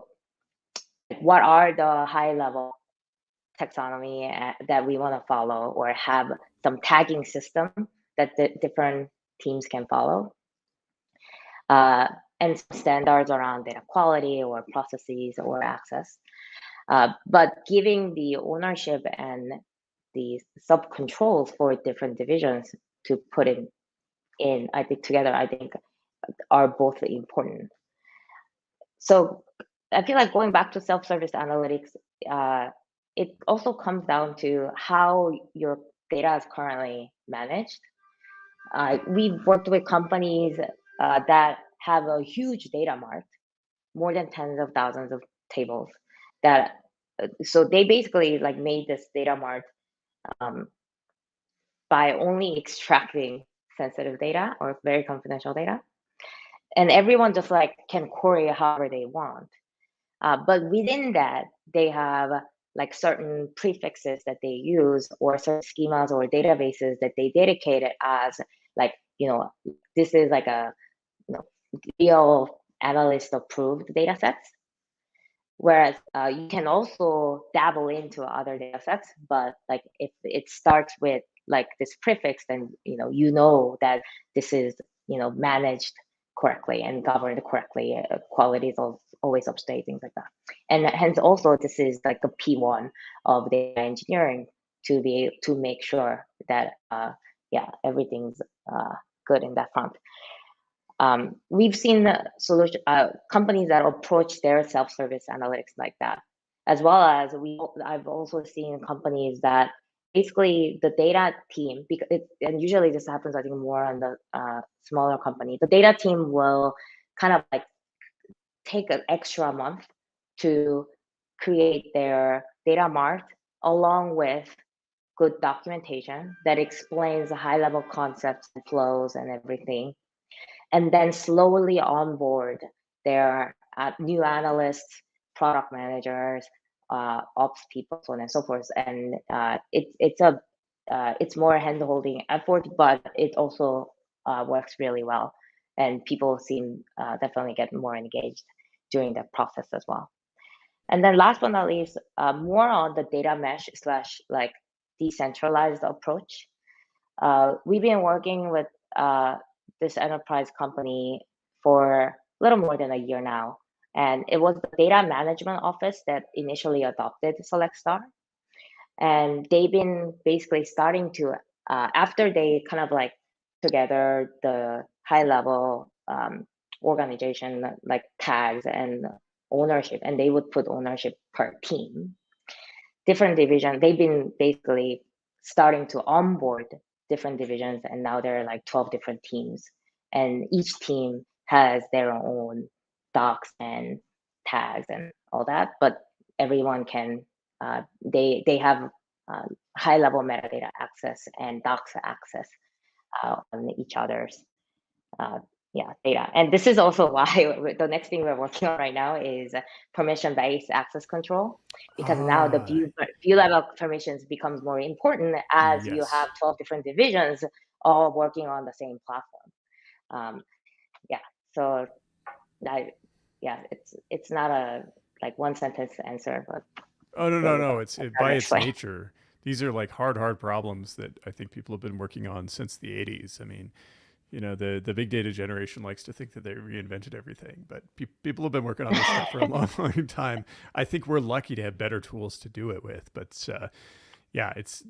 what are the high level taxonomy that we want to follow, or have some tagging system that the different teams can follow, uh, and some standards around data quality or processes or access. But giving the ownership and the sub controls for different divisions to put in, I think together, I think are both important. So I feel like going back to self-service analytics, uh, it also comes down to how your data is currently managed. We've worked with companies that have a huge data mart, more than tens of thousands of tables. That so they basically like made this data mart um, by only extracting sensitive data or very confidential data, and everyone just like can query however they want. But within that, they have like certain prefixes that they use, or certain schemas or databases that they dedicated as like, this is like a you know, real analyst approved data sets. Whereas you can also dabble into other data sets, but like if it starts with like this prefix, then you know that this is managed correctly and governed correctly. Quality is always up to date, things like that. And hence also this is like the P1 of data engineering to make sure that everything's good in that front. We've seen solution companies that approach their self-service analytics like that, as well as I've also seen companies that basically the data team, and usually this happens I think more on the smaller company, the data team will kind of like take an extra month to create their data mart along with good documentation that explains the high level concepts and flows and everything, and then slowly onboard their new analysts, product managers, ops people, so on and so forth. And it's more hand-holding effort, but it also works really well, and people seem definitely get more engaged during that process as well. And then last but not least, more on the data mesh slash like decentralized approach. We've been working with this enterprise company for a little more than a year now. And it was the data management office that initially adopted SelectStar. And they've been basically starting to, after they kind of like together the high level organization, like tags and ownership, and they would put ownership per team. Different division, they've been basically starting to onboard different divisions, and now there are like 12 different teams, and each team has their own docs and tags and all that, but everyone can they have high level metadata access and docs access on each other's data. And this is also why the next thing we're working on right now is permission-based access control, because now the view level permissions becomes more important as you have 12 different divisions all working on the same platform. So it's not a like one sentence answer, but no. It's by its nature. These are like hard problems that I think people have been working on since the 80s. I mean, the big data generation likes to think that they reinvented everything, but people have been working on this stuff for a long time. I think we're lucky to have better tools to do it with, but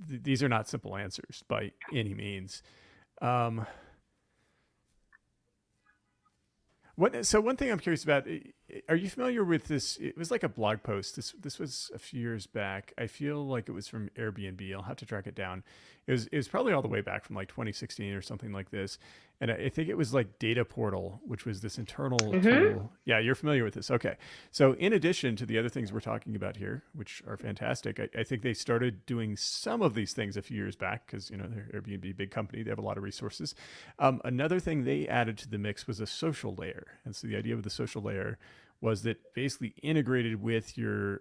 these are not simple answers by any means. So one thing I'm curious about, are you familiar with this? It was like a blog post. This was a few years back. I feel like it was from Airbnb. I'll have to track it down. It was probably all the way back from like 2016 or something like this. And I think it was like Data Portal, which was this internal tool. Yeah, you're familiar with this. Okay. So in addition to the other things we're talking about here, which are fantastic, I think they started doing some of these things a few years back because, they're Airbnb, big company. They have a lot of resources. Another thing they added to the mix was a social layer. And so the idea of the social layer was that basically integrated with your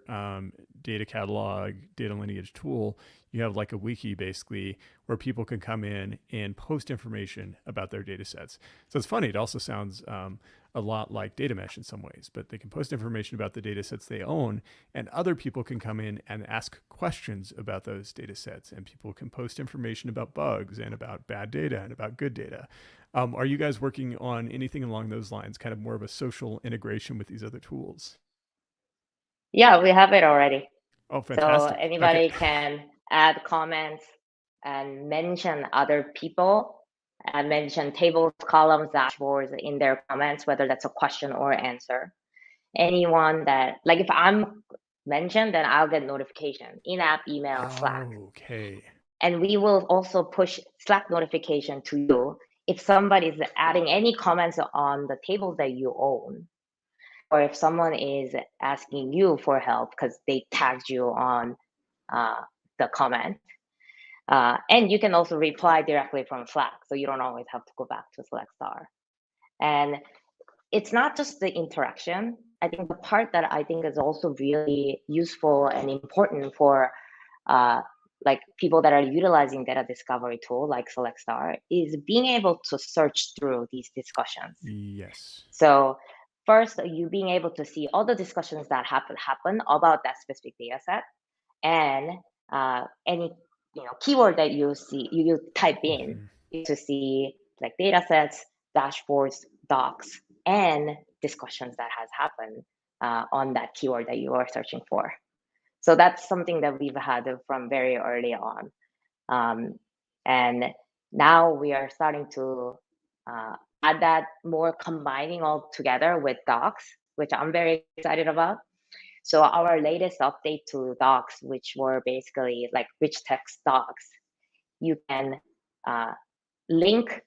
data catalog, data lineage tool, you have like a wiki basically where people can come in and post information about their data sets. So it's funny. It also sounds a lot like data mesh in some ways, but they can post information about the data sets they own, and other people can come in and ask questions about those data sets, and people can post information about bugs and about bad data and about good data. Are you guys working on anything along those lines, kind of more of a social integration with these other tools? Yeah, we have it already. Oh, fantastic. So anybody can add comments and mention other people and mention tables, columns, dashboards in their comments, whether that's a question or answer. Anyone that, like if I'm mentioned, then I'll get notification, in-app email, Slack. Okay. And we will also push Slack notification to you if somebody's adding any comments on the tables that you own, or if someone is asking you for help because they tagged you on the comment. And you can also reply directly from Slack, so you don't always have to go back to SelectStar. And it's not just the interaction. I think the part that I think is also really useful and important for like people that are utilizing data discovery tool like SelectStar is being able to search through these discussions. Yes. So first, you being able to see all the discussions that happen about that specific data set, and any keyword that you see, you type in Hmm. to see like data sets, dashboards, docs, and discussions that has happened on that keyword that you are searching for. So that's something that we've had from very early on. And now we are starting to add that more, combining all together with docs, which I'm very excited about. So our latest update to docs, which were basically like rich text docs, you can uh, link,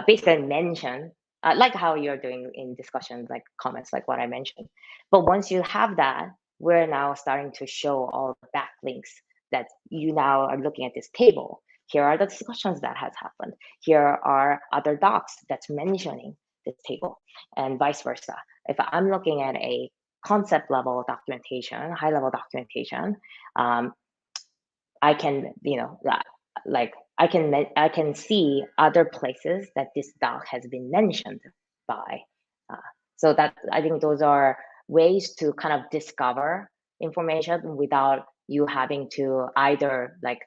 basically mention, like how you're doing in discussions, like comments, like what I mentioned. But once you have that, we're now starting to show all the backlinks that you now are looking at this table. Here are the discussions that has happened. Here are other docs that's mentioning this table, and vice versa. If I'm looking at a concept level documentation, high level documentation, um, I can, like I can see other places that this doc has been mentioned by. Uh, so that, I think those are ways to kind of discover information without you having to either like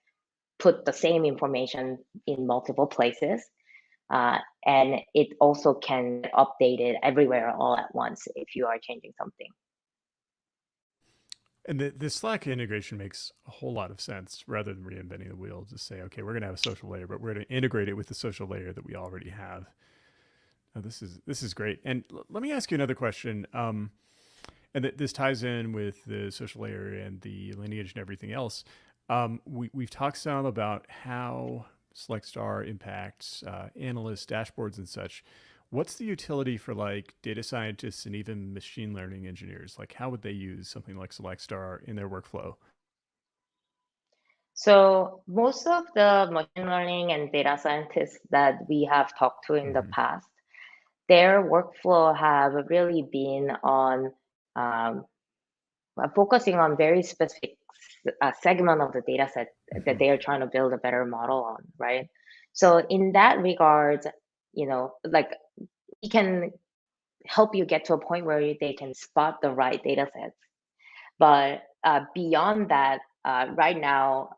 put the same information in multiple places. And it also can get updated everywhere all at once if you are changing something. And the Slack integration makes a whole lot of sense rather than reinventing the wheel. Just say, okay, we're going to have a social layer, but we're going to integrate it with the social layer that we already have. Oh, this is great. And let me ask you another question. And this ties in with the social layer and the lineage and everything else. We've talked some about how SelectStar impacts analysts, dashboards, and such. What's the utility for like data scientists and even machine learning engineers? Like, how would they use something like SelectStar in their workflow? So most of the machine learning and data scientists that we have talked to in the Hmm. past, their workflow have really been on um, focusing on very specific segment of the data set that Hmm. they are trying to build a better model on, right? So in that regard, like we can help you get to a point where they can spot the right data sets. But beyond that, right now,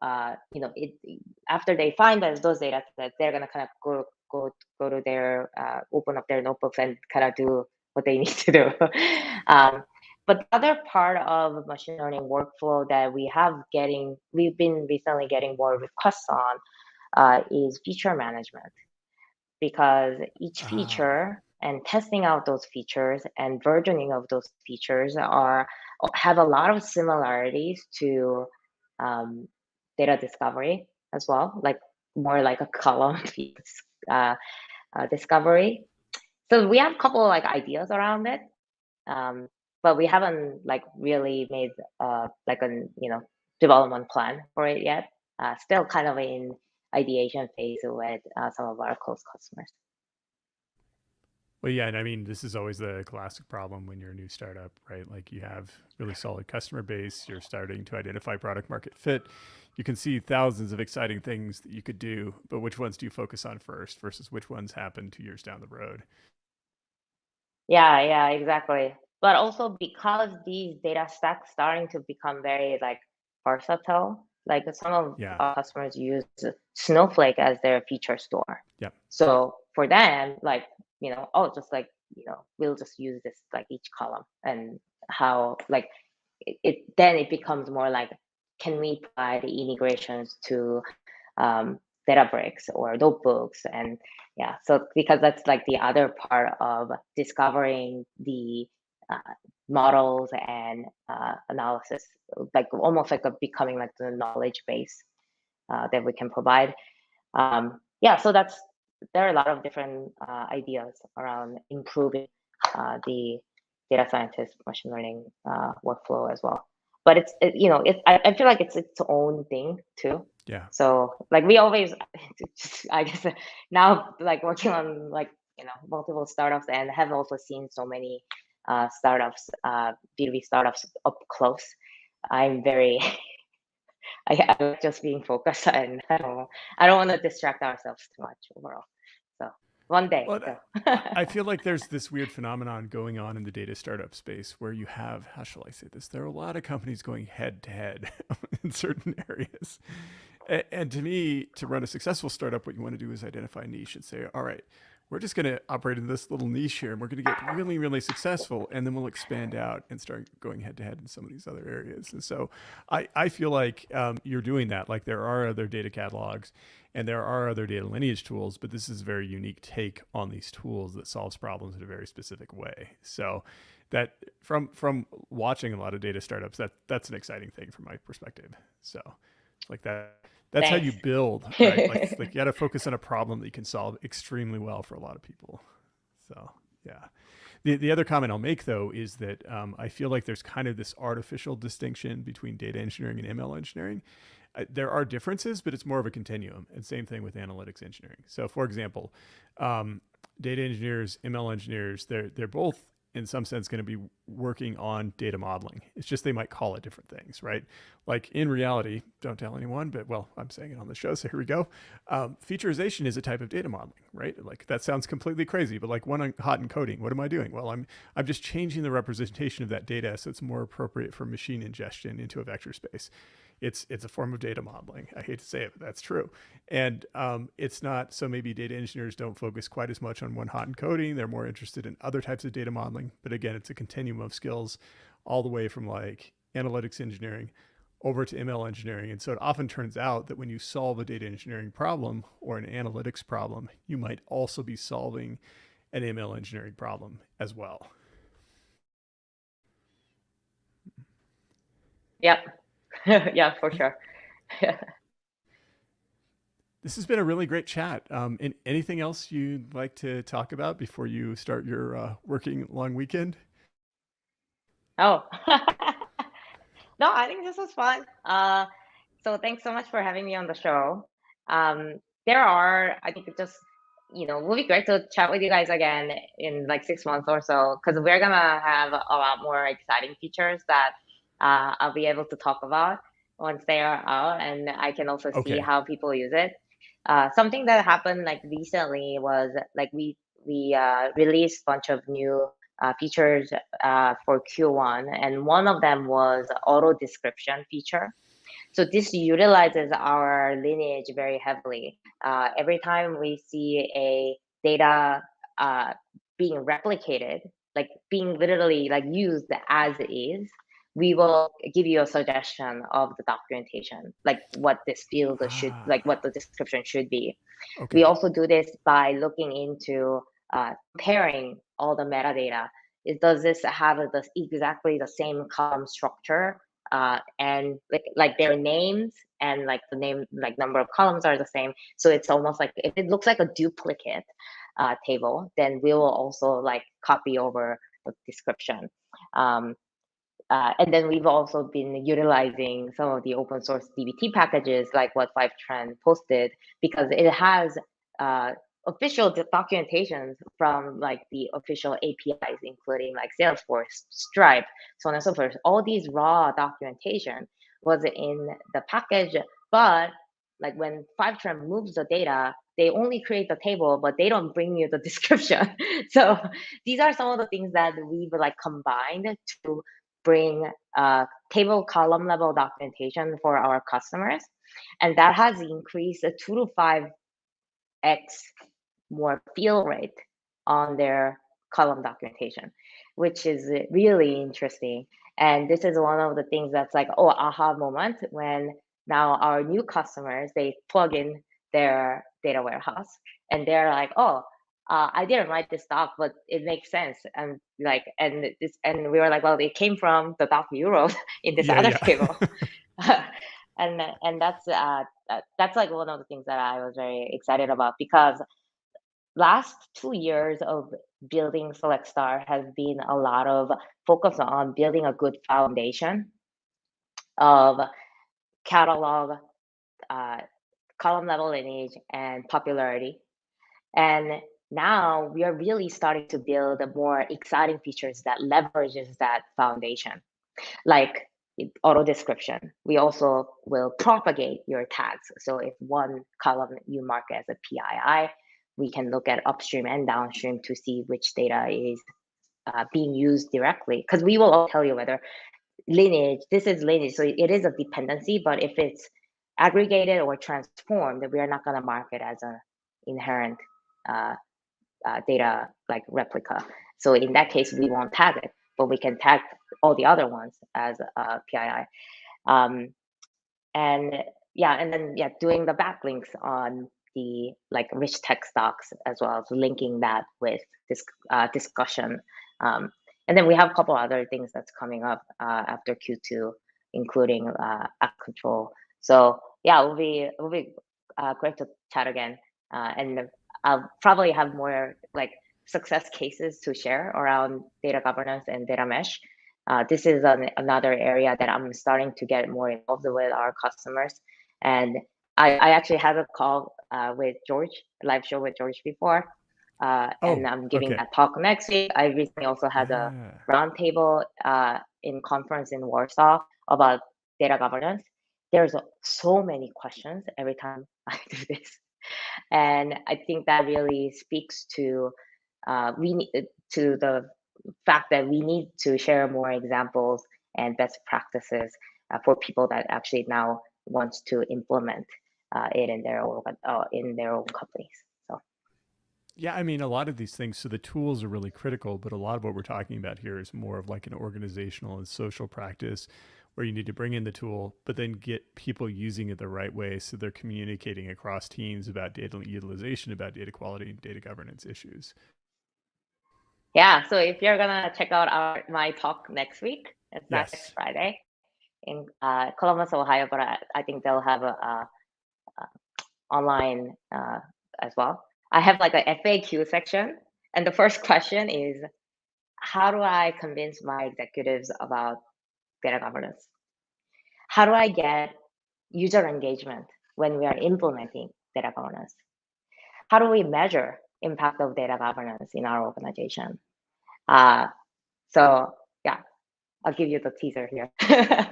after they find those data sets, they're gonna kind of go to their open up their notebooks and kind of do what they need to do. um, but the other part of machine learning workflow that we've been recently getting more requests on is feature management, because each Ah, feature and testing out those features and versioning of those features have a lot of similarities to um, data discovery as well, like more like a column uh, discovery. So we have a couple of like ideas around it, um, but we haven't like really made like a development plan for it yet. Still kind of in ideation phase with some of our close customers. well, yeah, and I mean, this is always the classic problem when you're a new startup, right? Like you have really solid customer base, you're starting to identify product market fit. You can see thousands of exciting things that you could do, but which ones do you focus on first versus which ones happen 2 years down the road? Yeah, exactly. But also because these data stacks starting to become very like versatile, like some of Yeah, our customers use Snowflake as their feature store. yeah. So for them, like, oh, just like, we'll just use this like each column, and how like then it becomes more like, can we provide integrations to um, Databricks or notebooks? And yeah, so because that's like the other part of discovering the uh, models and analysis, like almost like becoming like the knowledge base that we can provide. Yeah, so there are a lot of different ideas around improving the data scientist machine learning workflow as well. But I feel like it's its own thing too. Yeah. So like we always, I guess now like working on like multiple startups, and have also seen so many startups, B2B startups up close. I'm very I like just being focused, and I don't want to distract ourselves too much overall. So one day. Well, So I feel like there's this weird phenomenon going on in the data startup space where you have, how shall I say this? There are a lot of companies going head to head in certain areas. And to me, to run a successful startup, what you want to do is identify a niche and say, all right, we're just going to operate in this little niche here and we're going to get really, really successful. And then we'll expand out and start going head to head in some of these other areas. And so I feel like you're doing that. Like there are other data catalogs and there are other data lineage tools, but this is a very unique take on these tools that solves problems in a very specific way. So that from watching a lot of data startups, that's an exciting thing from my perspective. So like that's how you thanks. build, right? Like you got to focus on a problem that you can solve extremely well for a lot of people. So yeah. The other comment I'll make though is that I feel like there's kind of this artificial distinction between data engineering and ML engineering. There are differences, but it's more of a continuum. And same thing with analytics engineering. So for example, data engineers, ML engineers, they're both in some sense going to be working on data modeling. It's just they might call it different things, right? Like in reality, don't tell anyone, but well, I'm saying it on the show, so here we go. Featurization is a type of data modeling, right? Like that sounds completely crazy, but like one hot encoding, what am I doing? Well, I'm just changing the representation of that data so it's more appropriate for machine ingestion into a vector space. It's a form of data modeling. I hate to say it, but that's true. And it's not, so maybe data engineers don't focus quite as much on one hot encoding. They're more interested in other types of data modeling. But again, it's a continuum of skills all the way from like analytics engineering over to ML engineering. And so it often turns out that when you solve a data engineering problem or an analytics problem, you might also be solving an ML engineering problem as well. Yep. Yeah, for sure. This has been a really great chat. Anything else you'd like to talk about before you start your working long weekend? Oh. No, I think this was fun. So thanks so much for having me on the show. There are, I think, it just will be great to chat with you guys again in like 6 months or so, because we're gonna have a lot more exciting features that I'll be able to talk about once they are out, and I can also see Okay. how people use it. Something that happened like recently was like we released a bunch of new features for Q1, and one of them was auto description feature. So this utilizes our lineage very heavily. Every time we see a data being replicated, like being literally like used as is, we will give you a suggestion of the documentation, like what this field should, like Ah, what the description should be. We okay. also do this by looking into comparing all the metadata. Does this have exactly the same column structure and like their names and like the name, like number of columns are the same. So it's almost like if it looks like a duplicate table, then we will also like copy over the description. Um, and then we've also been utilizing some of the open source DBT packages like what Fivetran posted, because it has official documentations from like the official APIs, including like Salesforce, Stripe, so on and so forth. All these raw documentation was in the package, but like when Fivetran moves the data, they only create the table, but they don't bring you the description. So these are some of the things that we've like combined to bring table column level documentation for our customers. And that has increased a 2 to 5x more fill rate on their column documentation, which is really interesting. And this is one of the things that's like, oh, aha moment when now our new customers, they plug in their data warehouse and they're like, oh, I didn't write this doc, but it makes sense. And like, and we were like, well, it came from the doc you wrote in this Yeah, other yeah. table. And that's like one of the things that I was very excited about, because last 2 years of building SelectStar has been a lot of focus on building a good foundation of catalog, uh, column level lineage, and popularity. And now we are really starting to build more exciting features that leverages that foundation, like auto description. We also will propagate your tags. So if one column you mark as a PII, we can look at upstream and downstream to see which data is being used directly. Because we will all tell you whether lineage, this is lineage, so it is a dependency, but if it's aggregated or transformed, we are not going to mark it as an inherent uh, data like replica. So in that case, we won't tag it, but we can tag all the other ones as PII. And yeah, and then yeah, doing the backlinks on the like rich text docs as well as linking that with this discussion. And then we have a couple other things that's coming up after Q2, including app control. So yeah, it will be great to chat again, and I'll probably have more like success cases to share around data governance and data mesh. This is another area that I'm starting to get more involved with our customers. And I actually had a call with George, a live show with George before, and Oh, I'm giving okay. that talk next week. I recently also had a Yeah. roundtable in conference in Warsaw about data governance. There's so many questions every time I do this. And I think that really speaks to we need to the fact that we need to share more examples and best practices for people that actually now wants to implement it in their own companies. So Yeah, I mean, a lot of these things, so the tools are really critical, but a lot of what we're talking about here is more of like an organizational and social practice where you need to bring in the tool, but then get people using it the right way so they're communicating across teams about data utilization, about data quality, and data governance issues. yeah, so if you're gonna check out my talk next week, it's not next Yes. Friday in Columbus, Ohio, but I think they'll have a online as well. I have like a FAQ section, and the first question is, how do I convince my executives about data governance? How do I get user engagement when we are implementing data governance? How do we measure impact of data governance in our organization? Uh, so yeah, I'll give you the teaser here.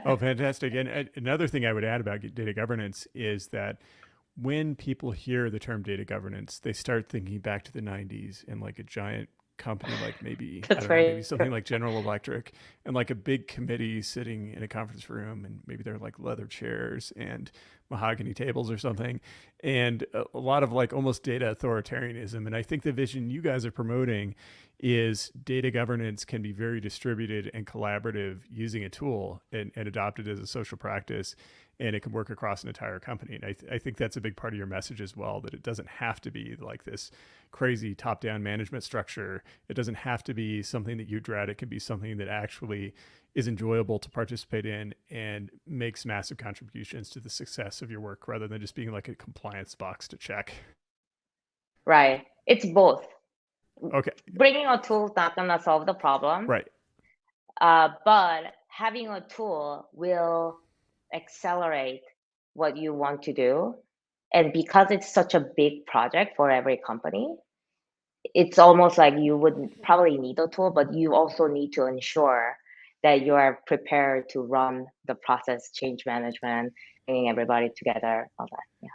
Oh, fantastic. And another thing I would add about data governance is that when people hear the term data governance, they start thinking back to the 90s and like a giant company like maybe, I That's don't know, maybe very something true. like General Electric and like a big committee sitting in a conference room and maybe they're like leather chairs and mahogany tables or something and a lot of like almost data authoritarianism. And I think the vision you guys are promoting is data governance can be very distributed and collaborative using a tool and adopted as a social practice, and it can work across an entire company. And I think that's a big part of your message as well, that it doesn't have to be like this crazy top-down management structure. It doesn't have to be something that you dread. It can be something that actually is enjoyable to participate in and makes massive contributions to the success of your work rather than just being like a compliance box to check. Right. It's both. Okay, Bringing a tool is not gonna solve the problem, right. but having a tool will accelerate what you want to do. And because it's such a big project for every company, it's almost like you would probably need a tool, but you also need to ensure that you are prepared to run the process, change management, bringing everybody together, all that. Yeah.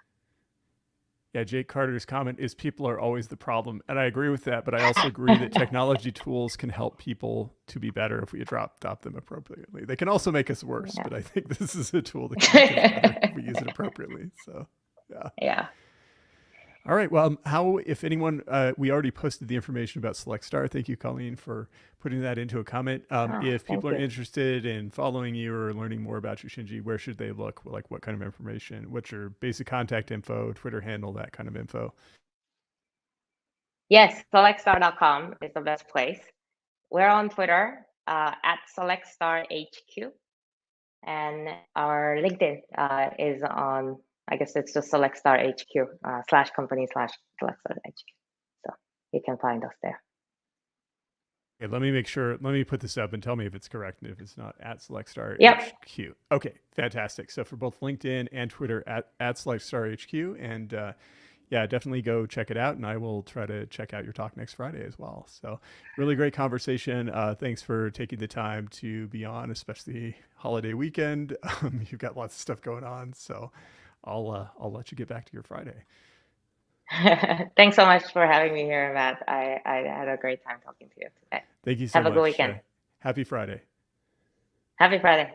Yeah, Jake Carter's comment is people are always the problem. And I agree with that, but I also agree that technology tools can help people to be better if we adopt them appropriately. They can also make us worse, but I think this is a tool that can make us better if we use it appropriately. So, yeah. Yeah. All right. Well, how, if anyone, we already posted the information about SelectStar. Thank you, Colleen, for putting that into a comment. Oh, If thank people are you. interested in following you or learning more about you, Shinji, where should they look? Like what kind of information? What's your basic contact info, Twitter handle, that kind of info? Yes, selectstar.com is the best place. We're on Twitter at SelectStarHQ, and our LinkedIn is on, I guess it's just SelectStarHQ /company/SelectStarHQ. So you can find us there. Okay, let me make sure. Let me put this up and tell me if it's correct and if it's not at SelectStar Yep. HQ. Okay, fantastic. So for both LinkedIn and Twitter at SelectStar HQ, and yeah, definitely go check it out. And I will try to check out your talk next Friday as well. So really great conversation. Thanks for taking the time to be on, especially holiday weekend. You've got lots of stuff going on, so I'll let you get back to your Friday. Thanks so much for having me here, Matt. I had a great time talking to you today. Thank you so Have a good much. weekend. Happy Friday. Happy Friday.